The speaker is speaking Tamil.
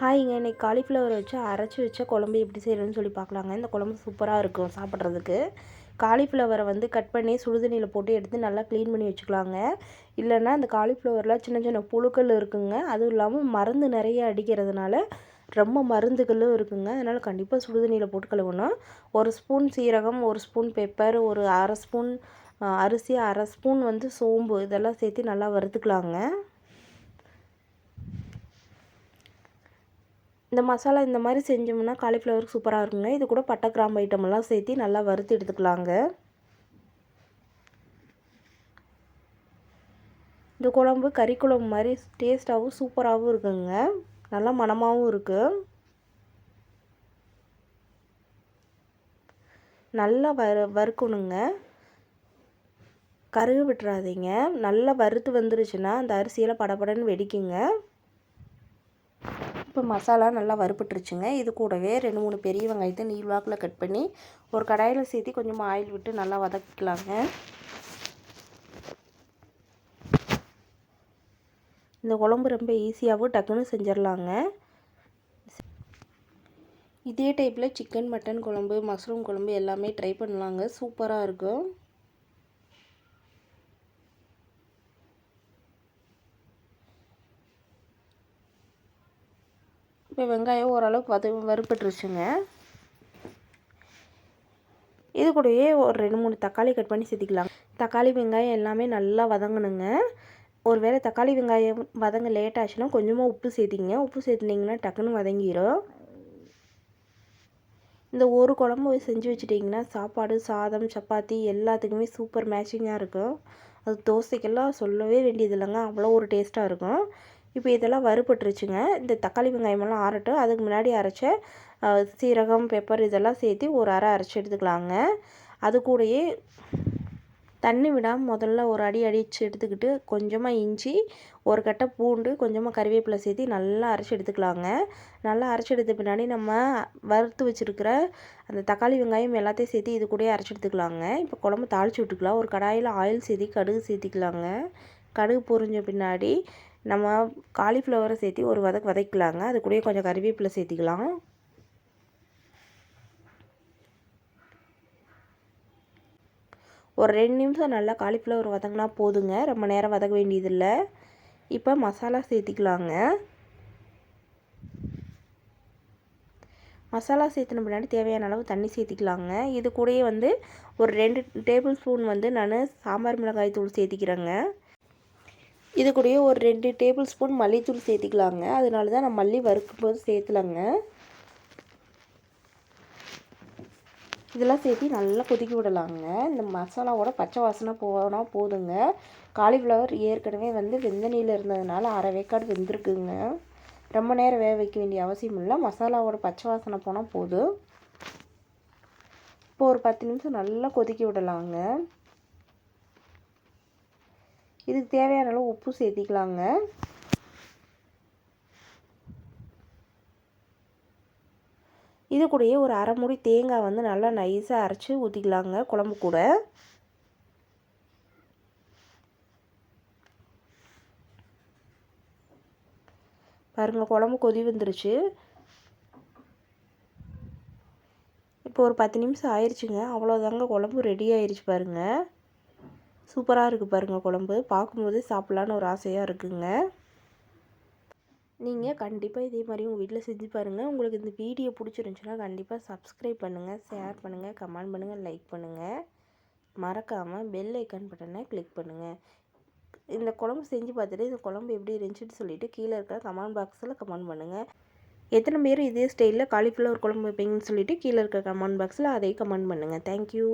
ஹாய்ங்க, இன்னைக்கு காலிஃப்ளவர் வச்சு அரைச்சி வச்ச குழம்பு எப்படி செய்யணும்னு சொல்லி பார்க்கலாங்க. இந்த குழம்பு சூப்பராக இருக்கும் சாப்பிட்றதுக்கு. காலிஃப்ளவரை வந்து கட் பண்ணி சுடுதண்ணியில் போட்டு எடுத்து நல்லா க்ளீன் பண்ணி வச்சுக்கலாங்க. இல்லைன்னா அந்த காலிஃப்ளவரில் சின்ன சின்ன புழுக்கள் இருக்குங்க. அதுவும் இல்லாமல் மருந்து நிறைய அடிக்கிறதுனால ரொம்ப மருந்துகளும் இருக்குங்க. அதனால் கண்டிப்பாக சுடுதண்ணியில் போட்டு கழுவணும். 1 ஸ்பூன் சீரகம், 1 ஸ்பூன் பெப்பர், ஒரு அரை ஸ்பூன் அரிசி, அரை ஸ்பூன் வந்து சோம்பு இதெல்லாம் சேர்த்து நல்லா வறுத்துக்கலாங்க. இந்த மசாலா இந்த மாதிரி செஞ்சோம்னா காலிஃப்ளவருக்கு சூப்பராக இருக்குங்க. இது கூட பட்டை கிராம்பு ஐட்டமெல்லாம் சேர்த்து நல்லா வறுத்து எடுத்துக்கலாங்க. இந்த குழம்பு கறி குழம்பு மாதிரி டேஸ்ட்டாகவும் சூப்பராகவும் இருக்குங்க. நல்லா மணமாகவும் இருக்குது. நல்லா வறுக்கணுங்க. கருகு விட்டுறாதீங்க. நல்லா வறுத்து வந்துருச்சுன்னா அந்த அரிசியெல்லாம் படபடன்னு வெடிக்குங்க. இப்போ மசாலா நல்லா வறுபட்டுருச்சுங்க. இது கூடவே 2-3 பெரிய வெங்காயத்தை நீள்வாக்கில் கட் பண்ணி ஒரு கடாயில் சேர்த்து கொஞ்சமாக ஆயில் விட்டு நல்லா வதக்கிக்கலாங்க. இந்த குழம்பு ரொம்ப ஈஸியாகவும் டக்குன்னு செஞ்சிடலாங்க. இதே டைப்பில் சிக்கன், மட்டன் குழம்பு, மஷ்ரூம் குழம்பு எல்லாமே ட்ரை பண்ணலாங்க. சூப்பராக இருக்கும். இப்போ வெங்காயம் ஓரளவுக்கு வறுபட்டுருச்சுங்க. இது கூடயே ஒரு 2-3 தக்காளி கட் பண்ணி சேர்த்திக்கலாம். தக்காளி வெங்காயம் எல்லாமே நல்லா வதங்கணுங்க. ஒரு வேளை தக்காளி வெங்காயம் வதங்க லேட் ஆச்சுன்னா கொஞ்சமாக உப்பு சேர்த்திங்க. உப்பு சேர்த்துனிங்கன்னா டக்குன்னு வதங்கிடும். இந்த ஒரு குழம்பு செஞ்சு வச்சுட்டிங்கன்னா சாப்பாடு, சாதம், சப்பாத்தி எல்லாத்துக்குமே சூப்பர் மேட்சிங்காக இருக்கும். அது தோசைக்கெல்லாம் சொல்லவே வேண்டியது இல்லைங்க. அவ்வளோ ஒரு டேஸ்ட்டாக இருக்கும். இப்போ இதெல்லாம் வறுபட்டுருச்சுங்க. இந்த தக்காளி வெங்காயமெல்லாம் ஆறட்டும். அதுக்கு முன்னாடி அரைச்ச சீரகம், பெப்பர் இதெல்லாம் சேர்த்து ஒரு அரை அரைச்சி எடுத்துக்கலாங்க. அது கூடயே தண்ணி விடாமல் முதல்ல ஒரு அடித்து எடுத்துக்கிட்டு கொஞ்சமாக இஞ்சி, ஒரு கட்டை பூண்டு, கொஞ்சமாக கறிவேப்பிலை சேர்த்து நல்லா அரைச்சி எடுத்துக்கலாங்க. நல்லா அரைச்சி எடுத்த பின்னாடி நம்ம வறுத்து வச்சுருக்கிற அந்த தக்காளி வெங்காயம் எல்லாத்தையும் சேர்த்து இது கூடயே அரைச்சி எடுத்துக்கலாங்க. இப்போ குழம்பு தாளித்து விட்டுக்கலாம். ஒரு கடாயில் ஆயில் சேர்த்து கடுகு சேர்த்திக்கலாங்க. கடுகு பொரிஞ்ச பின்னாடி நம்ம காலிஃப்ளவரை சேர்த்து ஒரு வதக்கலாங்க. அது கூடயே கொஞ்சம் கறிவேப்பிலை சேர்த்திக்கலாம். ஒரு 2 நிமிஷம் நல்லா காலிஃப்ளவர் வதங்கினா போதுங்க. ரொம்ப நேரம் வதக்க வேண்டியதில்லை. இப்போ மசாலா சேர்த்திக்கலாங்க. மசாலா சேர்த்துன பின்னாடி தேவையான அளவு தண்ணி சேர்த்திக்கலாங்க. இது கூடயே வந்து ஒரு 2 டேபிள் ஸ்பூன் வந்து நான் சாம்பார் மிளகாய் தூள் சேர்த்திக்கிறேங்க. இது கூடயே ஒரு 2 டேபிள் ஸ்பூன் மல்லித்தூள் சேர்த்திக்கலாங்க. அதனால தான் நான் மல்லி வறுக்கும்போது சேர்த்துலங்க. இதெல்லாம் சேர்த்து நல்லா கொதிக்க விடலாங்க. இந்த மசாலாவோட பச்சை வாசனை போனால் போதுங்க. காலிஃப்ளவர் ஏற்கனவே வந்து வெந்தண்ணியில் இருந்ததுனால அரை வேக்காடு வெந்திருக்குங்க. ரொம்ப நேரம் வேக வைக்க வேண்டிய அவசியம் இல்லை. மசாலாவோட பச்சை வாசனை போனால் போதும். இப்போ ஒரு 10 நிமிஷம் நல்லா கொதிக்க விடலாங்க. இதுக்கு தேவையான அளவு உப்பு சேர்த்திக்கலாங்க. இது கூடயே ஒரு அரை மூடி தேங்காய் வந்து நல்லா நைஸாக அரைச்சி ஊற்றிக்கலாங்க குழம்பு கூட. பாருங்கள், குழம்பு கொதி வந்துருச்சு. இப்போ ஒரு 10 நிமிஷம் ஆயிடுச்சுங்க. அவ்வளோதாங்க, குழம்பு ரெடி ஆயிடுச்சு பாருங்கள். சூப்பராக இருக்குது பாருங்கள் குழம்பு. பார்க்கும்போதே சாப்பிட்லான்னு ஒரு ஆசையாக இருக்குங்க. நீங்கள் கண்டிப்பாக இதே மாதிரி உங்கள் வீட்டில் செஞ்சு பாருங்கள். உங்களுக்கு இந்த வீடியோ பிடிச்சிருந்துச்சுன்னா கண்டிப்பாக சப்ஸ்கிரைப் பண்ணுங்கள், ஷேர் பண்ணுங்கள், கமெண்ட் பண்ணுங்கள், லைக் பண்ணுங்கள். மறக்காமல் பெல் ஐக்கான் பட்டனை கிளிக் பண்ணுங்கள். இந்த குழம்பு செஞ்சு பார்த்துட்டு இந்த குழம்பு எப்படி இருந்துச்சுன்னு சொல்லிவிட்டு கீழே இருக்கிற கமெண்ட் பாக்ஸில் கமெண்ட் பண்ணுங்கள். எத்தனை பேர் இதே ஸ்டைலில் காலிஃப்ளவர் குழம்பு வைப்பீங்கன்னு சொல்லிவிட்டு கீழே இருக்கிற கமெண்ட் பாக்ஸில் அதையும் கமெண்ட் பண்ணுங்கள். தேங்க்யூ.